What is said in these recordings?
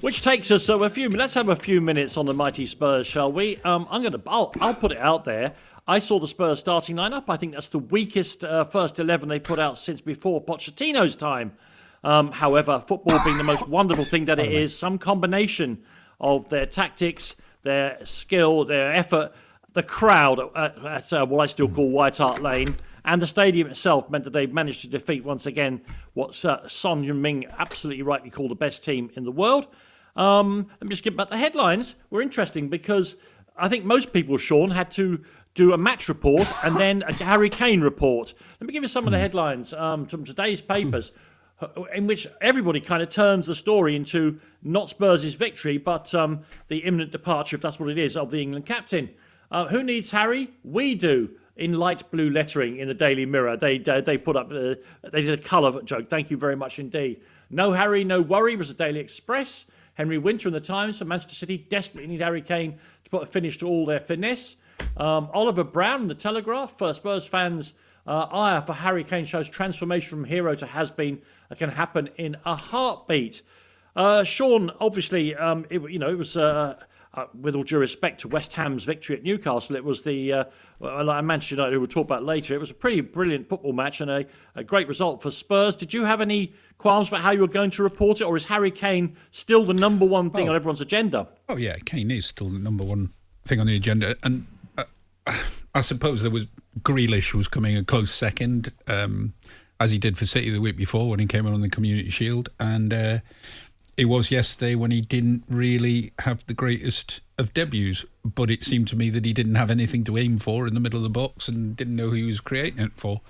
Which takes us so let's have a few minutes on the mighty Spurs, shall we? I'll put it out there. I saw the Spurs starting lineup. I think that's the weakest first 11 they put out since before Pochettino's time. However, football being the most wonderful thing that it is, some combination of their tactics, their skill, their effort, the crowd at what I still call White Hart Lane, and the stadium itself meant that they managed to defeat once again what Son Heung-min absolutely rightly called the best team in the world. Let me just get back. The headlines were interesting because I think most people, Shaun, had to do a match report and then a Harry Kane report. Let me give you some of the headlines from today's papers, in which everybody kind of turns the story into not Spurs' victory, but the imminent departure, if that's what it is, of the England captain. Who needs Harry? We do. In light blue lettering in the Daily Mirror. They put up, they did a colour joke. Thank you very much indeed. No Harry, no worry was the Daily Express. Henry Winter in the Times for Manchester City desperately need Harry Kane to put a finish to all their finesse. Oliver Brown in the Telegraph. Spurs fans' ire for Harry Kane shows transformation from hero to has-been can happen in a heartbeat. Shaun, obviously, it was. With all due respect to West Ham's victory at Newcastle, it was the Manchester United, who we'll talk about later. It was a pretty brilliant football match and a great result for Spurs. Did you have any qualms about how you were going to report it, or is Harry Kane still the number one thing on everyone's agenda? Oh, yeah, Kane is still the number one thing on the agenda. And I suppose Grealish was coming a close second, as he did for City the week before when he came on the Community Shield. And it was yesterday when he didn't really have the greatest of debuts, but it seemed to me that he didn't have anything to aim for in the middle of the box and didn't know who he was creating it for.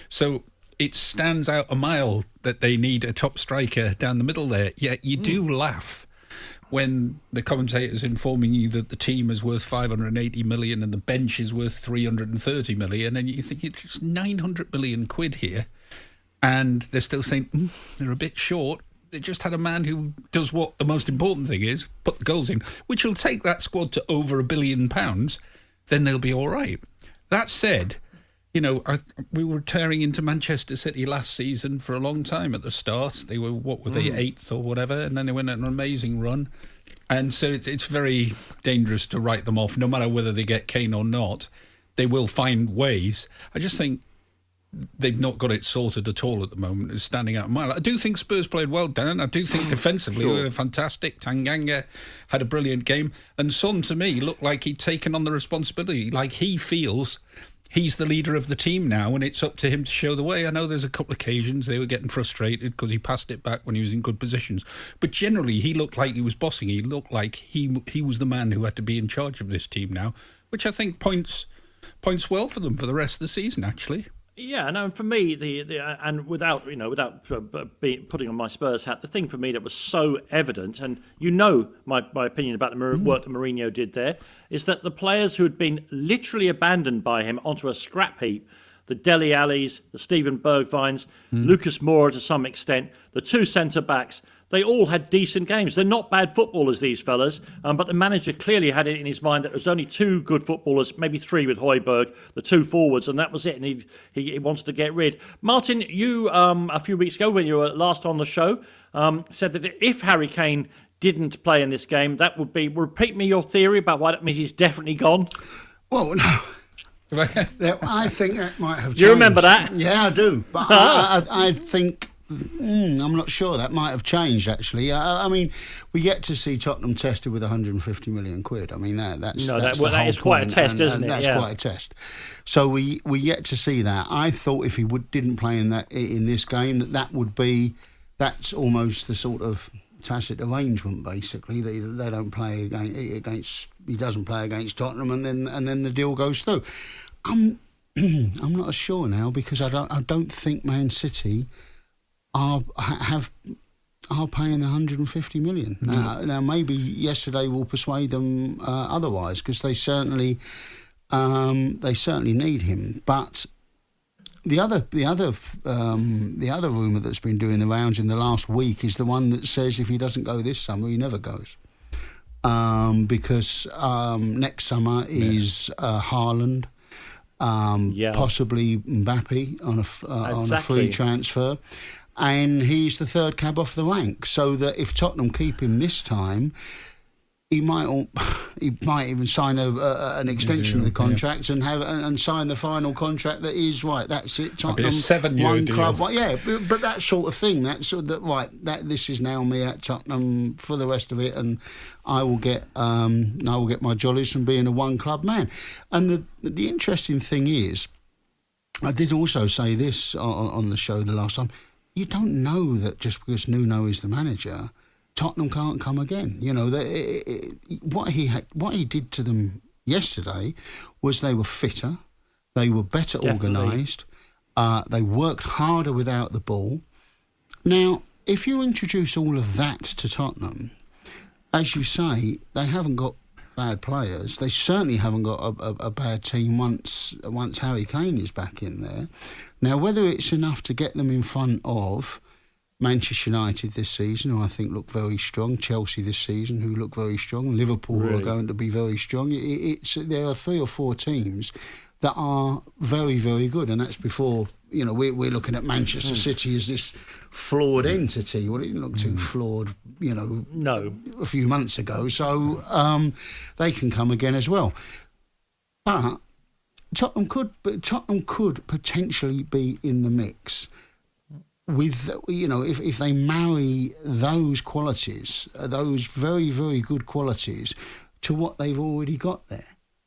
So it stands out a mile that they need a top striker down the middle there. Yet you do laugh when the commentator's informing you that the team is worth 580 million and the bench is worth 330 million, and you think it's 900 million quid here, and they're still saying they're a bit short. They just had a man who does what the most important thing is, put the goals in, which will take that squad to over £1 billion, then they'll be all right. That said, we were tearing into Manchester City last season for a long time at the start. They were, they, 8th or whatever, and then they went on an amazing run. And so it's very dangerous to write them off, no matter whether they get Kane or not. They will find ways. I just think they've not got it sorted at all at the moment. It's standing out a mile. I do think Spurs played well, Dan. I do think defensively they were fantastic. Tanganga had a brilliant game. And Son, to me, looked like he'd taken on the responsibility. Like he feels he's the leader of the team now and it's up to him to show the way. I know there's a couple of occasions they were getting frustrated because he passed it back when he was in good positions. But generally, he looked like he was bossing. He looked like he was the man who had to be in charge of this team now, which I think points well for them for the rest of the season, actually. Yeah, no. For me, and without putting on my Spurs hat, the thing for me that was so evident, and my opinion about the work that Mourinho did there, is that the players who had been literally abandoned by him onto a scrap heap, the Dele Allis, the Steven Bergwijns, Lucas Moura to some extent, the two centre backs. They all had decent games. They're not bad footballers, these fellas, but the manager clearly had it in his mind that there was only two good footballers, maybe three with Højbjerg, the two forwards, and that was it, and he wanted to get rid. Martin, you, a few weeks ago when you were last on the show, said that if Harry Kane didn't play in this game, that would be, repeat me your theory about why that means he's definitely gone. Well, no. I think that might have changed. Do you remember that? Yeah, I do. But I think... I'm not sure. That might have changed, actually. I mean, we get to see Tottenham tested with 150 million quid. I mean, that is quite a test, isn't it? That's quite a test. So we yet to see that. I thought if he didn't play in this game, that's almost the sort of tacit arrangement, basically, that they don't play against. He doesn't play against Tottenham, and then the deal goes through. I'm not sure now because I don't think Man City are paying 150 million. Now maybe yesterday will persuade them otherwise because they certainly need him. But the other rumour that's been doing the rounds in the last week is the one that says if he doesn't go this summer, he never goes. Because next summer is Haaland, possibly Mbappe on a free transfer. and he's the third cab off the rank. So that if Tottenham keep him this time, he might even sign an extension of the contract and sign the final contract that is right. That's it. Tottenham, a 7-year deal. Club. Well, yeah, but that sort of thing. That's sort of that. Right. This is now me at Tottenham for the rest of it, and I will get my jollies from being a one club man. And the interesting thing is, I did also say this on the show the last time. You don't know that just because Nuno is the manager, Tottenham can't come again. You know, what he did to them yesterday was they were fitter, they were better organised, they worked harder without the ball. Now, if you introduce all of that to Tottenham, as you say, they haven't got bad players. They certainly haven't got a bad team once Harry Kane is back in there. Now, whether it's enough to get them in front of Manchester United this season, who I think look very strong, Chelsea this season, who look very strong, Liverpool are going to be very strong. There are 3 or 4 teams that are very, very good, and that's before, you know, we're looking at Manchester City as this flawed entity. Well, it didn't look too flawed, you know, a few months ago. So they can come again as well. But Tottenham could potentially be in the mix with, you know, if they marry those qualities, those very, very good qualities, to what they've already got there.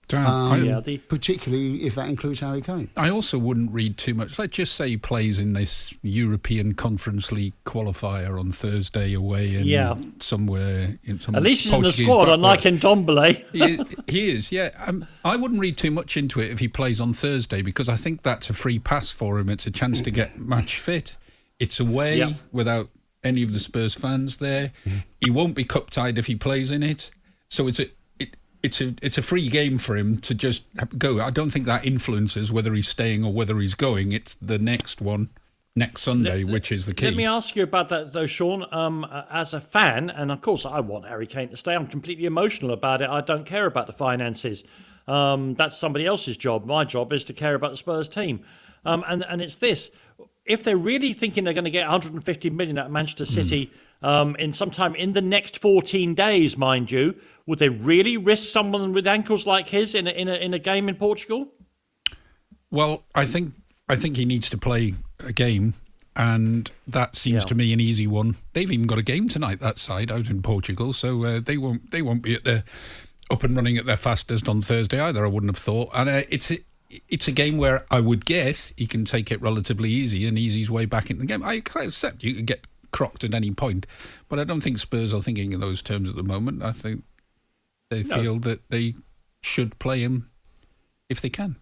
Particularly if that includes Harry Kane. I also wouldn't read too much. Let's just say he plays in this European Conference League qualifier on Thursday away in somewhere in some. At least he's in the squad, unlike Ndombele. He is, yeah. I wouldn't read too much into it if he plays on Thursday, because I think that's a free pass for him. It's a chance to get match fit. It's away without any of the Spurs fans there. He won't be cup-tied if he plays in it. So it's a free game for him to just go. I don't think that influences whether he's staying or whether he's going. It's the next one, next Sunday, which is the key. Let me ask you about that, though, Shaun. As a fan, and of course I want Harry Kane to stay, I'm completely emotional about it. I don't care about the finances. That's somebody else's job. My job is to care about the Spurs team. And it's this. If they're really thinking they're going to get 150 million at Manchester City in sometime in the next 14 days, mind you, would they really risk someone with ankles like his in a game in Portugal? Well, I think he needs to play a game, and that seems to me an easy one. They've even got a game tonight, that side, out in Portugal, so they won't be at the up and running at their fastest on Thursday either, I wouldn't have thought. And it's a game where I would guess he can take it relatively easy and ease his way back into the game. I accept you could get crocked at any point, but I don't think Spurs are thinking in those terms at the moment. I think they feel that they should play him if they can.